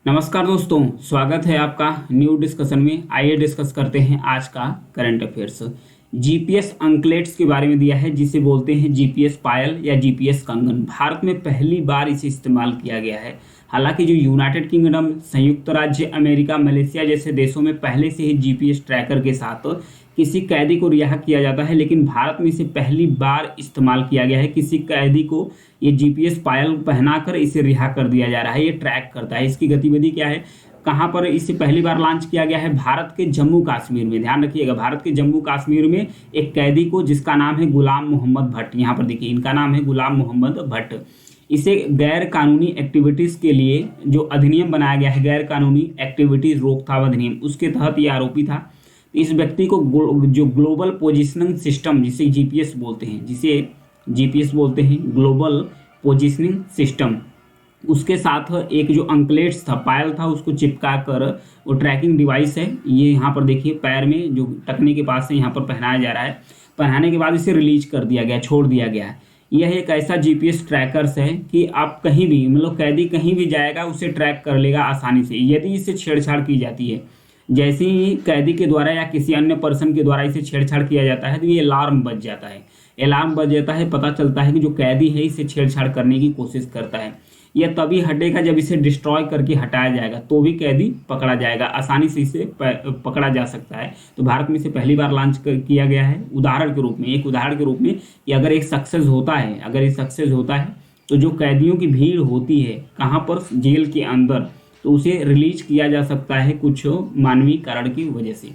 नमस्कार दोस्तों, स्वागत है आपका न्यू डिस्कशन में। आइए डिस्कस करते हैं आज का करंट अफेयर्स। जीपीएस अंकलेट्स के बारे में दिया है, जिसे बोलते हैं जीपीएस पायल या जीपीएस कंगन। भारत में पहली बार इसे इस्तेमाल किया गया है। हालांकि जो यूनाइटेड किंगडम, संयुक्त राज्य अमेरिका, मलेशिया जैसे देशों में पहले से ही जीपीएस ट्रैकर के साथ किसी कैदी को रिहा किया जाता है, लेकिन भारत में इसे पहली बार इस्तेमाल किया गया है। किसी कैदी को ये जीपीएस पायल पहनाकर इसे रिहा कर दिया जा रहा है। ये ट्रैक करता है। इसकी गतिविधि क्या है, कहाँ पर इसे पहली बार लॉन्च किया गया है? भारत के जम्मू कश्मीर में। ध्यान रखिएगा, भारत के जम्मू कश्मीर में एक कैदी को, जिसका नाम है गुलाम मोहम्मद भट्ट। यहाँ पर देखिए, इनका नाम है गुलाम मोहम्मद भट्ट। इसे गैर कानूनी एक्टिविटीज़ के लिए जो अधिनियम बनाया गया है, गैर कानूनी एक्टिविटीज़ रोकथाम अधिनियम, उसके तहत ये आरोपी था। इस व्यक्ति को जो ग्लोबल पोजिशनिंग सिस्टम, जिसे जीपीएस बोलते हैं, ग्लोबल पोजिशनिंग सिस्टम, उसके साथ एक जो अंकलेट्स था, पायल था, उसको चिपका कर वो ट्रैकिंग डिवाइस है, ये यहाँ पर देखिए पैर में जो टखने के पास है यहाँ पर पहनाया जा रहा है। पहनाने के बाद इसे रिलीज कर दिया गया, छोड़ दिया गया। यह एक ऐसा जीपीएस ट्रैकर्स है कि आप कहीं भी, मतलब कैदी कहीं भी जाएगा उसे ट्रैक कर लेगा आसानी से, यदि इससे छेड़छाड़ की जाती है। जैसे ही कैदी के द्वारा या किसी अन्य पर्सन के द्वारा इसे छेड़छाड़ किया जाता है तो ये अलार्म बज जाता है। अलार्म बज जाता है, पता चलता है कि जो कैदी है इसे छेड़छाड़ करने की कोशिश करता है। यह तभी हटेगा जब इसे डिस्ट्रॉय करके हटाया जाएगा, तो भी कैदी पकड़ा जाएगा, आसानी से इसे पकड़ा जा सकता है। तो भारत में इसे पहली बार लॉन्च किया गया है। उदाहरण के रूप में, एक उदाहरण के रूप में कि अगर ये सक्सेस होता है तो जो कैदियों की भीड़ होती है कहाँ पर, जेल के अंदर, तो उसे रिलीज किया जा सकता है कुछ मानवीय कारण की वजह से।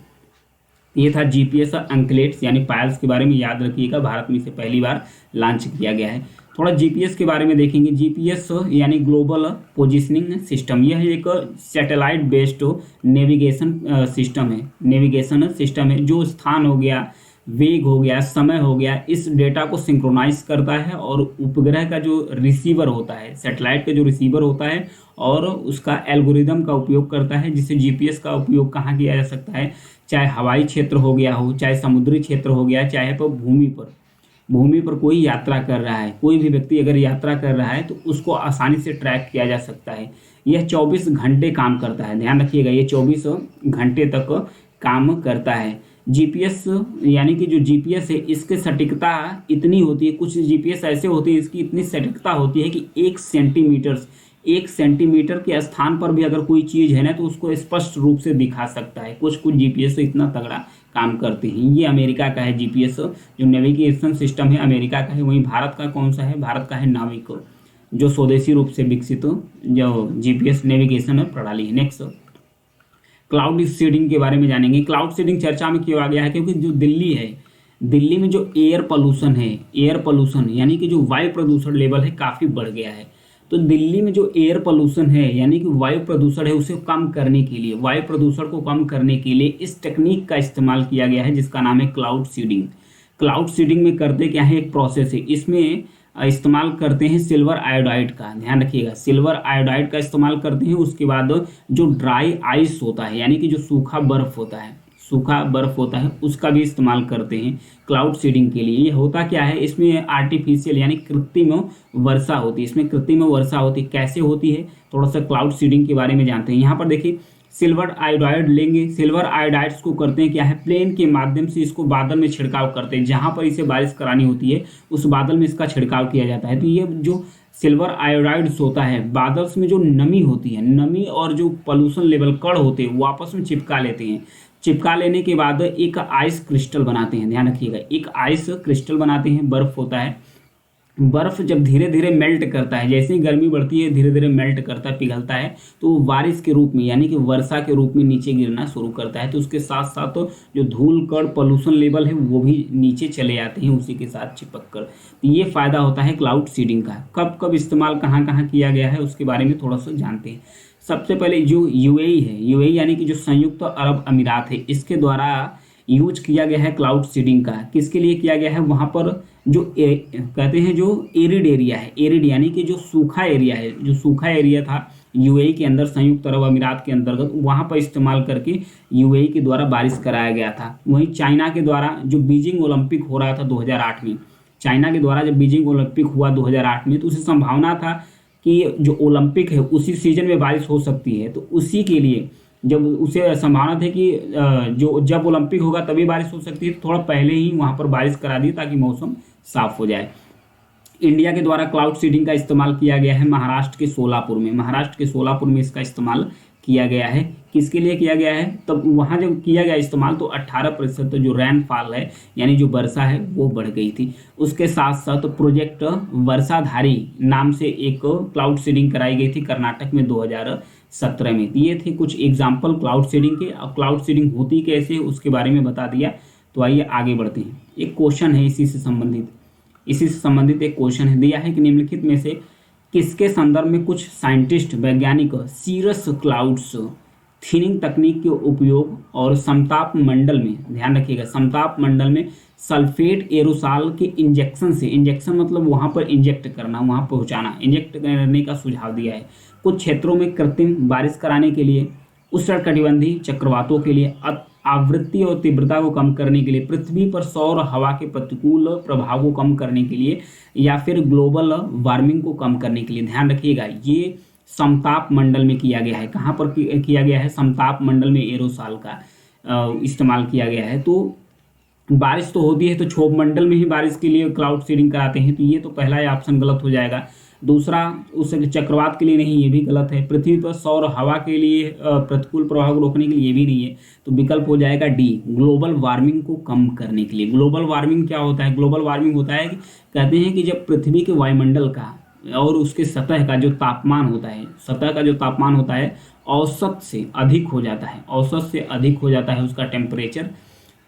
ये था जीपीएस अंकलेट्स यानी पायल्स के बारे में। याद रखिएगा, भारत में इसे पहली बार लॉन्च किया गया है। थोड़ा जीपीएस के बारे में देखेंगे। जीपीएस यानी ग्लोबल पोजिशनिंग सिस्टम, यह एक सैटेलाइट बेस्ड नेविगेशन सिस्टम है, जो स्थान हो गया, वेग हो गया, समय हो गया, इस डेटा को सिंक्रोनाइज करता है और उपग्रह का जो रिसीवर होता है, सैटेलाइट का जो रिसीवर होता है, और उसका एल्गोरिदम का उपयोग करता है। जिससे जीपीएस का उपयोग कहाँ किया जा सकता है, चाहे हवाई क्षेत्र हो गया हो, चाहे समुद्री क्षेत्र हो गया, चाहे तो भूमि पर कोई यात्रा कर रहा है, कोई भी व्यक्ति अगर यात्रा कर रहा है तो उसको आसानी से ट्रैक किया जा सकता है। यह 24 घंटे काम करता है। ध्यान रखिएगा, ये 24 घंटे तक काम करता है। जीपीएस यानी कि जो जीपीएस है, इसकी सटीकता इतनी होती है, कुछ जीपीएस ऐसे होते हैं इसकी इतनी सटीकता होती है कि 1 सेंटीमीटर के स्थान पर भी अगर कोई चीज़ है ना, तो उसको स्पष्ट रूप से दिखा सकता है। कुछ जीपीएस इतना तगड़ा काम करते हैं। ये अमेरिका का है जीपीएस, जो नेविगेशन सिस्टम है अमेरिका का है। वहीं भारत का कौन सा है? भारत का है नाविक, जो स्वदेशी रूप से विकसित जो जीपीएस नेविगेशन प्रणाली है। नेक्स्ट, क्लाउड सीडिंग के बारे में जानेंगे। क्लाउड सीडिंग चर्चा में क्यों आ गया है? क्योंकि जो दिल्ली में जो एयर पोल्यूशन यानी कि जो वायु प्रदूषण लेवल है काफ़ी बढ़ गया है। तो दिल्ली में जो एयर पोल्यूशन है यानी कि वायु प्रदूषण है, उसे कम करने के लिए, वायु प्रदूषण को कम करने के लिए इस टेक्निक का इस्तेमाल किया गया है, जिसका नाम है क्लाउड सीडिंग। क्लाउड सीडिंग में करते क्या है, एक प्रोसेस है, इसमें इस्तेमाल करते हैं सिल्वर आयोडाइड का। ध्यान रखिएगा, सिल्वर आयोडाइड का इस्तेमाल करते हैं। उसके बाद जो ड्राई आइस होता है यानी कि जो सूखा बर्फ होता है उसका भी इस्तेमाल करते हैं क्लाउड सीडिंग के लिए। ये होता क्या है, इसमें आर्टिफिशियल यानी कृत्रिम वर्षा होती है। कैसे होती है, थोड़ा सा क्लाउड सीडिंग के बारे में जानते हैं। यहाँ पर देखिए, सिल्वर आयोडाइड लेंगे, सिल्वर आयोडाइड्स को करते हैं क्या है, प्लेन के माध्यम से इसको बादल में छिड़काव करते हैं। जहाँ पर इसे बारिश करानी होती है उस बादल में इसका छिड़काव किया जाता है। तो ये जो सिल्वर आयोडाइड्स होता है, बादल में जो नमी होती है, नमी और जो पोल्यूशन लेवल कण होते हैं वो आपस में चिपका लेते हैं। चिपका लेने के बाद एक आइस क्रिस्टल बनाते हैं। ध्यान रखिएगा, एक आइस क्रिस्टल बनाते हैं। बर्फ होता है, बर्फ जब धीरे धीरे मेल्ट करता है, जैसे ही गर्मी बढ़ती है धीरे धीरे मेल्ट करता है, पिघलता है, तो वो बारिश के रूप में यानी कि वर्षा के रूप में नीचे गिरना शुरू करता है। तो उसके साथ साथ जो धूल कण पोल्यूशन लेवल है वो भी नीचे चले जाते हैं उसी के साथ चिपक कर। तो ये फ़ायदा होता है क्लाउड सीडिंग का। कब कब इस्तेमाल कहाँ कहाँ किया गया है उसके बारे में थोड़ा सा जानते हैं। सबसे पहले जो यूएई है, यूएई यानी कि जो संयुक्त अरब अमीरात है, इसके द्वारा यूज किया गया है क्लाउड सीडिंग का। किसके लिए किया गया है, वहाँ पर जो कहते हैं जो एरिड एरिया है, एरिड यानी कि जो सूखा एरिया था यूएई के अंदर, संयुक्त अरब अमीरात के अंतर्गत, वहाँ पर इस्तेमाल करके यूएई के द्वारा बारिश कराया गया था। वहीं चाइना के द्वारा जो बीजिंग ओलंपिक हो रहा था 2008 में, चाइना के द्वारा जब बीजिंग ओलंपिक हुआ 2008 में, तो उसे संभावना था कि जो ओलंपिक है उसी सीजन में बारिश हो सकती है, तो उसी के लिए जब उसे संभावना थी कि जो जब ओलंपिक होगा तभी बारिश हो सकती है, तो थोड़ा पहले ही वहाँ पर बारिश करा दी ताकि मौसम साफ हो जाए। इंडिया के द्वारा क्लाउड सीडिंग का इस्तेमाल किया गया है महाराष्ट्र के सोलापुर में। महाराष्ट्र के सोलापुर में इसका इस्तेमाल किया गया है। किसके लिए किया गया है? तब वहाँ जब किया गया इस्तेमाल तो 18% तो जो रेनफॉल है यानी जो वर्षा है वो बढ़ गई थी। उसके साथ साथ प्रोजेक्ट वर्षाधारी नाम से एक क्लाउड सीडिंग कराई गई थी कर्नाटक में 2017 में। ये थे कुछ एग्जाम्पल क्लाउड सीडिंग के। अब क्लाउड सीडिंग होती कैसे उसके बारे में बता दिया, तो आइए आगे बढ़ते हैं। एक क्वेश्चन है इसी से संबंधित एक क्वेश्चन है, दिया है कि निम्नलिखित में से किसके संदर्भ में कुछ साइंटिस्ट वैज्ञानिक सीरस क्लाउड्स थिनिंग तकनीक के उपयोग और समताप मंडल में, ध्यान रखिएगा, समताप मंडल में सल्फेट एरोसॉल के इंजेक्शन से, इंजेक्शन मतलब वहाँ पर इंजेक्ट करना, वहाँ पहुँचाना, इंजेक्ट करने का सुझाव दिया है। कुछ क्षेत्रों में कृत्रिम बारिश कराने के लिए, उष्णकटिबंधीय चक्रवातों के लिए, आवृत्ति और तीव्रता को कम करने के लिए, पृथ्वी पर सौर हवा के प्रतिकूल प्रभाव को कम करने के लिए, या फिर ग्लोबल वार्मिंग को कम करने के लिए। ध्यान रखिएगा ये समताप मंडल में किया गया है। कहाँ पर किया गया है? समताप मंडल में एरोसॉल का इस्तेमाल किया गया है। तो बारिश तो होती है तो क्षोभ मंडल में ही बारिश के लिए क्लाउड सीडिंग कराते हैं, तो ये तो पहला ऑप्शन गलत हो जाएगा। दूसरा उस चक्रवात के लिए नहीं, ये भी गलत है। पृथ्वी पर सौर हवा के लिए प्रतिकूल प्रभाव को रोकने के लिए ये भी नहीं है, तो विकल्प हो जाएगा डी, ग्लोबल वार्मिंग को कम करने के लिए। ग्लोबल वार्मिंग क्या होता है? ग्लोबल वार्मिंग होता है कि कहते हैं कि जब पृथ्वी के वायुमंडल का और उसके सतह का जो तापमान होता है औसत से अधिक हो जाता है, औसत से अधिक हो जाता है उसका टेम्परेचर,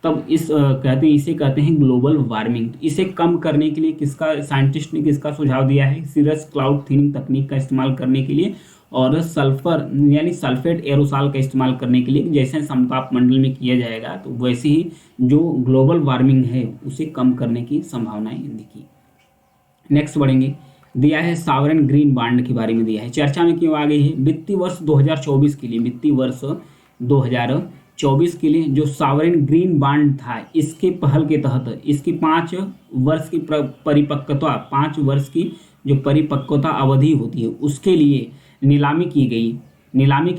तब इसे कहते हैं ग्लोबल वार्मिंग। इसे कम करने के लिए साइंटिस्ट ने किसका सुझाव दिया है? सीरस क्लाउड थिनिंग तकनीक का इस्तेमाल करने के लिए और सल्फर यानी सल्फेट एरोसॉल का इस्तेमाल करने के लिए। जैसे समताप मंडल में किया जाएगा तो वैसे ही जो ग्लोबल वार्मिंग है उसे कम करने की संभावनाएं दिखी। नेक्स्ट बढ़ेंगे, दिया है सॉवरेन ग्रीन बॉन्ड के बारे में दिया है। चर्चा में क्यों आ गई है? वित्तीय वर्ष 2024 के लिए, वित्तीय वर्ष 2024 के लिए जो सॉवरेन ग्रीन बॉन्ड था, इसके पहल के तहत इसकी 5 वर्ष की परिपक्वता, 5 वर्ष की जो परिपक्वता अवधि होती है उसके लिए नीलामी की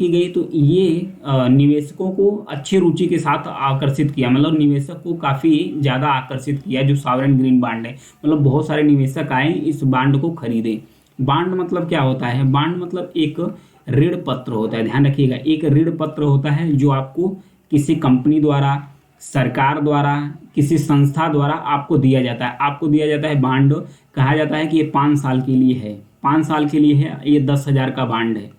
गई। तो ये निवेशकों को अच्छी रुचि के साथ आकर्षित किया, मतलब निवेशक को काफ़ी ज़्यादा आकर्षित किया जो सॉवरेन ग्रीन बॉन्ड है। मतलब बहुत सारे निवेशक आए इस बॉन्ड को खरीदे। बॉन्ड मतलब क्या होता है? बॉन्ड मतलब एक ऋण पत्र होता है। ध्यान रखिएगा, एक ऋण पत्र होता है जो आपको किसी कंपनी द्वारा, सरकार द्वारा, किसी संस्था द्वारा आपको दिया जाता है। बॉन्ड कहा जाता है कि ये 5 साल के लिए है, 5 साल के लिए है। ये 10,000 का बॉन्ड है,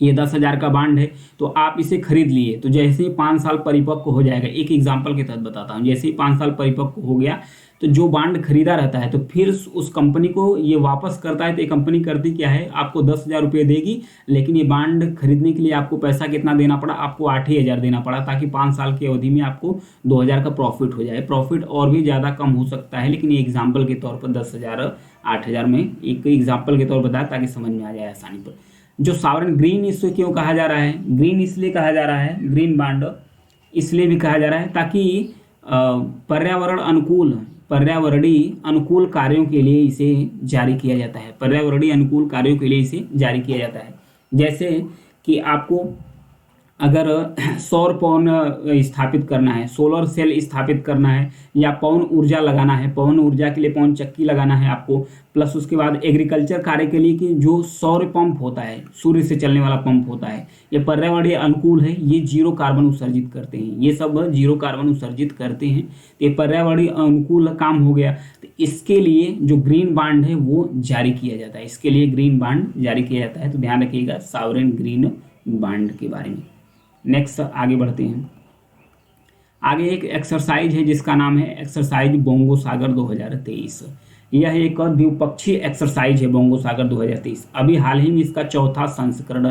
ये 10,000 का बॉन्ड है। तो आप इसे खरीद लिए, तो जैसे ही 5 साल परिपक्व हो जाएगा, एक एग्जाम्पल के तहत बताता हूँ, जैसे ही 5 साल परिपक्व हो गया तो जो बॉन्ड खरीदा रहता है तो फिर उस कंपनी को ये वापस करता है। तो ये कंपनी करती क्या है? आपको 10,000 रुपये देगी, लेकिन ये बॉन्ड खरीदने के लिए आपको पैसा कितना देना पड़ा? आपको 8,000 देना पड़ा, ताकि 5 साल की अवधि में आपको 2,000 का प्रॉफिट हो जाए। प्रॉफिट और भी ज़्यादा कम हो सकता है, लेकिन ये एग्जाम्पल के तौर पर 10,000 8,000 में एक एग्जाम्पल के तौर पर बताया ताकि समझ में आ जाए आसानी पर। जो सॉवरेन ग्रीन इससे क्यों कहा जा रहा है? ग्रीन इसलिए कहा जा रहा है, ग्रीन बॉन्ड इसलिए भी कहा जा रहा है ताकि पर्यावरणीय अनुकूल कार्यों के लिए इसे जारी किया जाता है। पर्यावरणीय अनुकूल कार्यों के लिए इसे जारी किया जाता है। जैसे कि आपको अगर सौर पवन स्थापित करना है, सोलर सेल स्थापित करना है, या पवन ऊर्जा लगाना है, पवन ऊर्जा के लिए पवन चक्की लगाना है आपको, प्लस उसके बाद एग्रीकल्चर कार्य के लिए कि जो सौर पंप होता है, सूर्य से चलने वाला पंप होता है, ये पर्यावरणीय अनुकूल है, ये 0 कार्बन उत्सर्जित करते हैं, ये सब 0 कार्बन उत्सर्जित करते हैं। तो ये पर्यावरणीय अनुकूल काम हो गया। तो इसके लिए जो ग्रीन बॉन्ड है वो जारी किया जाता है, इसके लिए ग्रीन बॉन्ड जारी किया जाता है। तो ध्यान रखिएगा सॉवरेन ग्रीन बॉन्ड के बारे में। नेक्स्ट आगे बढ़ते हैं। आगे एक एक्सरसाइज है जिसका नाम है एक्सरसाइज बोंगो सागर 2023। यह एक द्विपक्षीय एक्सरसाइज है बोंगो सागर 2023। अभी हाल ही में इसका 4था संस्करण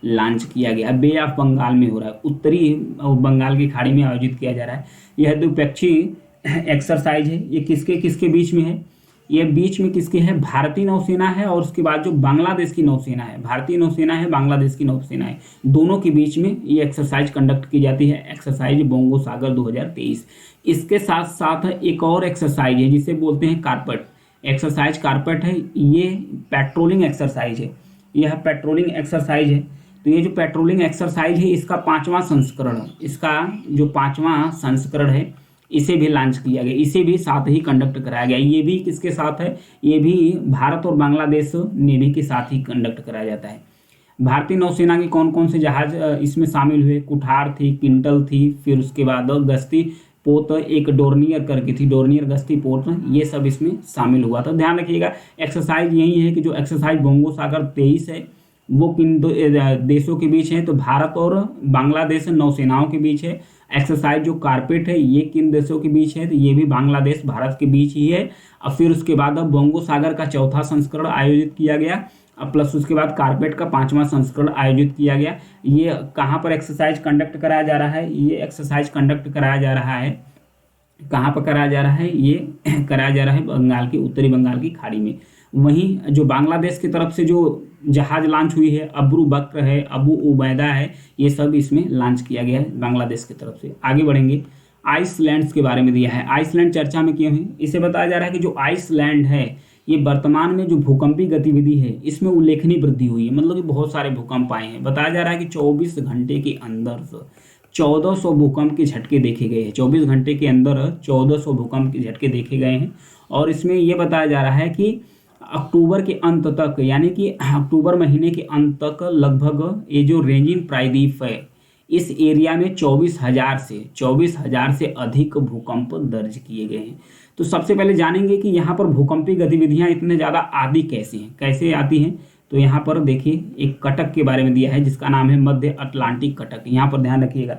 लॉन्च किया गया, बे ऑफ बंगाल में हो रहा है, उत्तरी बंगाल की खाड़ी में आयोजित किया जा रहा है। यह द्विपक्षीय एक्सरसाइज है। ये किसके किसके बीच में है? ये बीच में किसके है? भारतीय नौसेना है और उसके बाद जो बांग्लादेश की नौसेना है, भारतीय नौसेना है, बांग्लादेश की नौसेना है, दोनों के बीच में ये एक्सरसाइज कंडक्ट की जाती है, एक्सरसाइज बोंगो सागर 2023। इसके साथ साथ एक और एक्सरसाइज है जिसे बोलते हैं कार्पेट। एक्सरसाइज कारपेट है, ये पेट्रोलिंग एक्सरसाइज है, यह पेट्रोलिंग एक्सरसाइज है। तो ये जो पेट्रोलिंग एक्सरसाइज है इसका 5वां संस्करण है, इसका जो 5वां संस्करण है इसे भी लॉन्च किया गया, इसे भी साथ ही कंडक्ट कराया गया। ये भी किसके साथ है, ये भी भारत और बांग्लादेश नेवी के साथ ही कंडक्ट कराया जाता है। भारतीय नौसेना के कौन कौन से जहाज इसमें शामिल हुए, कुठार थी, किंटल थी, फिर उसके बाद गश्ती पोत एक डोर्नियर करके थी, डोर्नियर गश्ती पोत, ये सब इसमें शामिल हुआ था। ध्यान रखिएगा एक्सरसाइज यही है कि जो एक्सरसाइज बोंगो सागर 23 है वो किन देशों के बीच है, तो भारत और बांग्लादेश नौसेनाओं के बीच है। एक्सरसाइज जो कारपेट है ये किन देशों के बीच है, तो ये भी बांग्लादेश भारत के बीच ही है। और फिर उसके बाद अब बोंगो सागर का 4था संस्करण आयोजित किया गया, प्लस उसके बाद कारपेट का 5वां संस्करण आयोजित किया गया। ये कहाँ पर एक्सरसाइज कंडक्ट कराया जा रहा है, ये एक्सरसाइज कंडक्ट कराया जा रहा है, कहाँ पर कराया जा रहा है, ये कराया जा रहा है बंगाल की, उत्तरी बंगाल की खाड़ी में। वहीं जो बांग्लादेश की तरफ से जो जहाज लॉन्च हुई है, अब्रू बक्र है, अबू उबैदा है, ये सब इसमें लॉन्च किया गया है बांग्लादेश की तरफ से। आगे बढ़ेंगे, आइसलैंड के बारे में दिया है। आइसलैंड चर्चा में क्यों है, इसे बताया जा रहा है कि जो आइसलैंड है ये वर्तमान में जो भूकंपी गतिविधि है इसमें उल्लेखनीय वृद्धि हुई है, मतलब कि बहुत सारे भूकंप आए हैं। बताया जा रहा है कि 24 घंटे के अंदर 1400 भूकंप के झटके देखे गए हैं, 24 घंटे के अंदर 1400 भूकंप के झटके देखे गए हैं। और इसमें यह बताया जा रहा है कि अक्टूबर के अंत तक, यानी कि अक्टूबर महीने के अंत तक लगभग ये जो रेंजिन प्रायद्वीप है इस एरिया में 24,000 से अधिक भूकंप दर्ज किए गए हैं। तो सबसे पहले जानेंगे कि यहाँ पर भूकंपी गतिविधियाँ इतने ज़्यादा आदि कैसे हैं, कैसे आती हैं। तो यहाँ पर देखिए एक कटक के बारे में दिया है जिसका नाम है मध्य अटलांटिक कटक। यहाँ पर ध्यान रखिएगा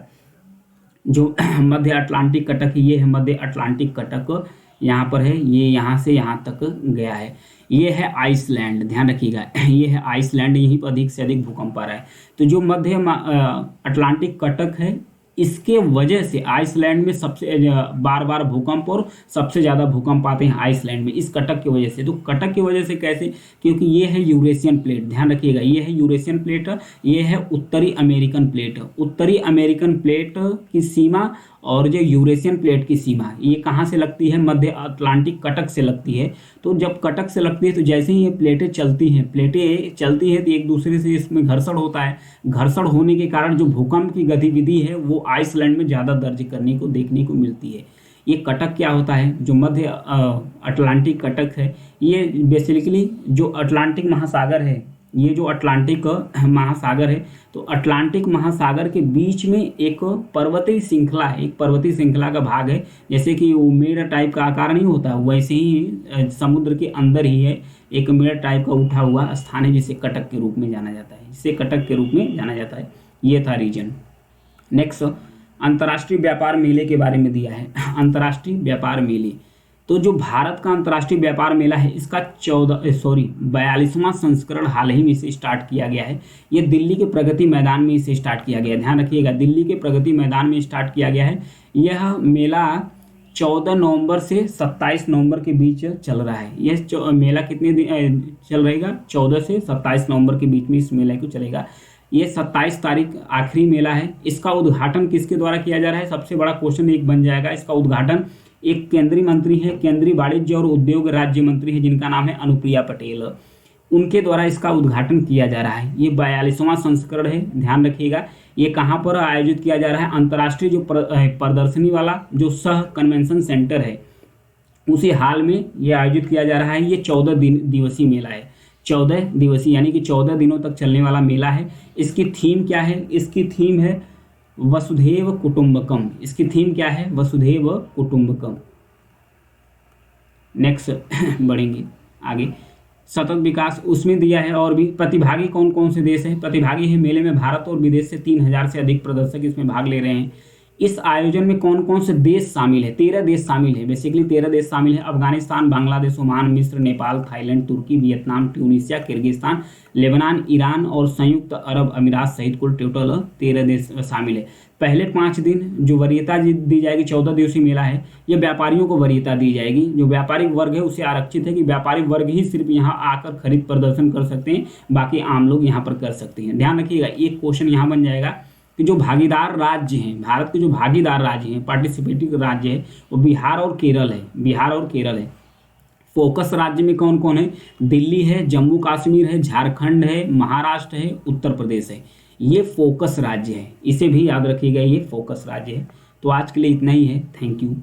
जो मध्य अटलांटिक कटक ये है, मध्य अटलांटिक कटक यहाँ पर है, ये यहाँ से यहाँ तक गया है। ये है आइसलैंड, ध्यान रखिएगा ये है आइसलैंड, यहीं पर अधिक से अधिक भूकंप आ रहा है। तो जो मध्य अटलांटिक कटक है इसके वजह से आइसलैंड में सबसे बार बार भूकंप और सबसे ज़्यादा भूकंप आते हैं आइसलैंड में, इस कटक की वजह से। तो कटक की वजह से कैसे, क्योंकि ये है यूरेशियन प्लेट, ध्यान रखिएगा ये है यूरेशियन प्लेट, ये है उत्तरी अमेरिकन प्लेट। उत्तरी अमेरिकन प्लेट की सीमा और जो यूरेशियन प्लेट की सीमा ये कहाँ से लगती है, मध्य अटलांटिक कटक से लगती है। तो जब कटक से लगती है तो जैसे ही ये प्लेटें चलती हैं तो एक दूसरे से इसमें घर्षण होता है, घर्षण होने के कारण जो भूकंप की गतिविधि है वो आइसलैंड में ज़्यादा दर्ज करने को देखने को मिलती है। ये कटक क्या होता है, जो मध्य अटलांटिक कटक है ये बेसिकली जो अटलांटिक महासागर है, ये जो अटलांटिक महासागर है तो अटलांटिक महासागर के बीच में एक पर्वतीय श्रृंखला है, एक पर्वतीय श्रृंखला का भाग है। जैसे कि वो मेड़ टाइप का आकार नहीं होता वैसे ही समुद्र के अंदर ही है एक मेड़ टाइप का उठा हुआ स्थान है जिसे कटक के रूप में जाना जाता है, इसे कटक के रूप में जाना जाता है। ये था रीजन। नेक्स्ट अंतर्राष्ट्रीय व्यापार मेले के बारे में दिया है। अंतर्राष्ट्रीय व्यापार मेले, तो जो भारत का अंतर्राष्ट्रीय व्यापार मेला है इसका 42वां संस्करण हाल ही में इसे स्टार्ट किया गया है। ये दिल्ली के प्रगति मैदान में इसे स्टार्ट किया गया है, ध्यान रखिएगा दिल्ली के प्रगति मैदान में स्टार्ट किया गया है। यह मेला 14 नवंबर से 27 नवंबर के बीच चल रहा है। यह मेला कितने दिन चल रहेगा, 14 से 27 नवंबर के बीच में इस मेले को चलेगा। ये 27 तारीख आखिरी मेला है। इसका उद्घाटन किसके द्वारा किया जा रहा है, सबसे बड़ा क्वेश्चन एक बन जाएगा। इसका उद्घाटन एक केंद्रीय मंत्री है, केंद्रीय वाणिज्य और उद्योग राज्य मंत्री है जिनका नाम है अनुप्रिया पटेल, उनके द्वारा इसका उद्घाटन किया जा रहा है। ये 42वां संस्करण है, ध्यान रखिएगा। ये कहाँ पर आयोजित किया जा रहा है, अंतर्राष्ट्रीय जो प्रदर्शनी वाला जो सह कन्वेंशन सेंटर है उसी हाल में ये आयोजित किया जा रहा है। ये 14 दिवसीय मेला है, 14 दिवसीय यानी कि 14 दिनों तक चलने वाला मेला है। इसकी थीम क्या है, इसकी थीम है वसुधैव कुटुंबकम। इसकी थीम क्या है, वसुधैव कुटुंबकम। नेक्स्ट बढ़ेंगे आगे, सतत विकास उसमें दिया है। और भी प्रतिभागी कौन कौन से देश हैं, प्रतिभागी है मेले में भारत और विदेश से 3000 से अधिक प्रदर्शक इसमें भाग ले रहे हैं। इस आयोजन में कौन कौन से देश शामिल है, 13 देश शामिल है, बेसिकली 13 देश शामिल है। अफगानिस्तान, बांग्लादेश, ओमान, मिस्र, नेपाल, थाईलैंड, तुर्की, Vietnam, Tunisia, Kyrgyzstan, Lebanon, Iran और संयुक्त अरब अमीरात सहित कुल टोटल 13 देश शामिल है। पहले 5 दिन जो वरीयता दी जाएगी, 14 दिवसीय मेला है, ये व्यापारियों को वरीयता दी जाएगी। जो व्यापारिक वर्ग है उसे आरक्षित है कि व्यापारिक वर्ग ही सिर्फ यहाँ आकर खरीद प्रदर्शन कर सकते हैं, बाकी आम लोग यहाँ पर कर सकते हैं। ध्यान रखिएगा एक क्वेश्चन यहाँ बन जाएगा कि जो भागीदार राज्य हैं, भारत के जो भागीदार राज्य हैं, पार्टिसिपेटिव राज्य है वो बिहार और केरल है, बिहार और केरल है। फोकस राज्य में कौन कौन है? दिल्ली है, जम्मू कश्मीर है, झारखंड है, महाराष्ट्र है, उत्तर प्रदेश है। ये फोकस राज्य है, इसे भी याद रखिएगा, ये फोकस राज्य है। तो आज के लिए इतना ही है। Thank you.